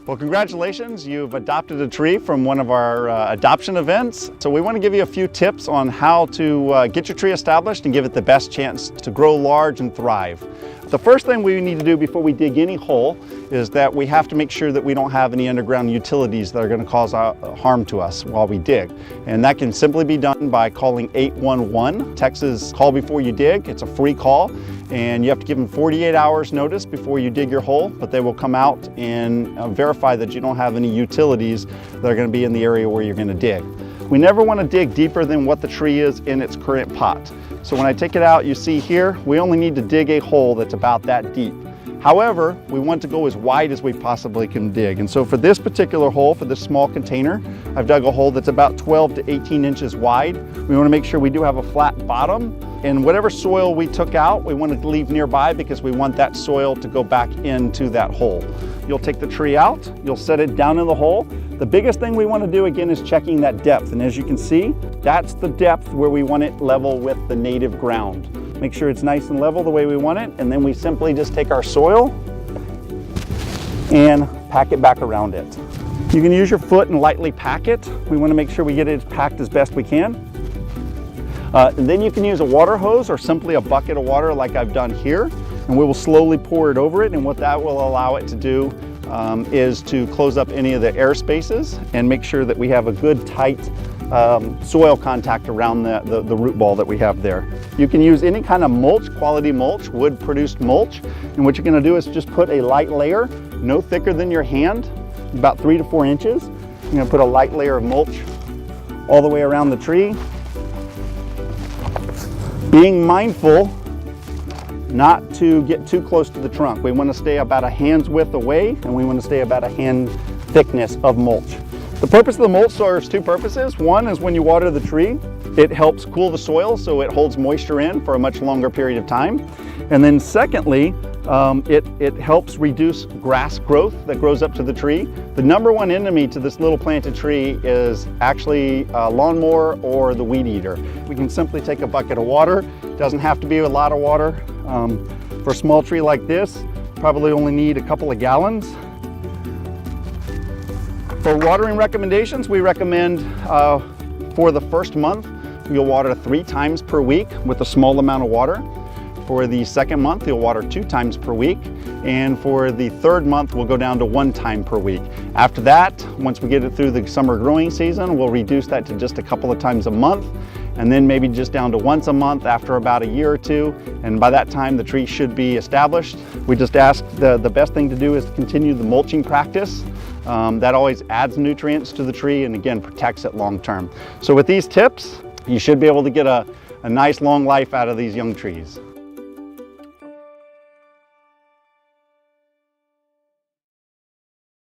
Well, congratulations, you've adopted a tree from one of our adoption events. So we want to give you a few tips on how to get your tree established and give it the best chance to grow large and thrive. The first thing we need to do before we dig any hole is that we have to make sure that we don't have any underground utilities that are going to cause harm to us while we dig. And that can simply be done by calling 811, Texas Call Before You Dig. It's a free call, and you have to give them 48 hours notice before you dig your hole, but they will come out and verify that you don't have any utilities that are going to be in the area where you're going to dig. We never want to dig deeper than what the tree is in its current pot. So when I take it out, you see here, we only need to dig a hole that's about that deep. However, we want to go as wide as we possibly can dig. And so for this particular hole, for this small container, I've dug a hole that's about 12 to 18 inches wide. We want to make sure we do have a flat bottom. And whatever soil we took out, we want to leave nearby because we want that soil to go back into that hole. You'll take the tree out, you'll set it down in the hole. The biggest thing we want to do again is checking that depth. And as you can see, that's the depth where we want it level with the native ground. Make sure it's nice and level the way we want it. And then we simply just take our soil and pack it back around it. You can use your foot and lightly pack it. We want to make sure we get it packed as best we can. And then you can use a water hose or simply a bucket of water like I've done here, and we will slowly pour it over it. And what that will allow it to do is to close up any of the air spaces and make sure that we have a good tight soil contact around the root ball that we have there. You can use any kind of mulch, quality mulch, wood produced mulch. And what you're going to do is just put a light layer, no thicker than your hand, about 3 to 4 inches. You're going to put a light layer of mulch all the way around the tree. Being mindful not to get too close to the trunk. We want to stay about a hand's width away, and we want to stay about a hand thickness of mulch. The purpose of the mulch serves two purposes. One is when you water the tree, it helps cool the soil so it holds moisture in for a much longer period of time. And then secondly, it helps reduce grass growth that grows up to the tree. The number one enemy to this little planted tree is actually a lawnmower or the weed eater. We can simply take a bucket of water. It doesn't have to be a lot of water. For a small tree like this, probably only need a couple of gallons. For watering recommendations, we recommend for the first month, you'll water 3 times per week with a small amount of water. For the second month, you'll water 2 times per week. And for the third month, we'll go down to 1 time per week. After that, once we get it through the summer growing season, we'll reduce that to just a couple of times a month, and then maybe just down to once a month after about a year or two. And by that time, the tree should be established. We just ask the best thing to do is to continue the mulching practice. That always adds nutrients to the tree and again, protects it long term. So with these tips, you should be able to get a nice long life out of these young trees.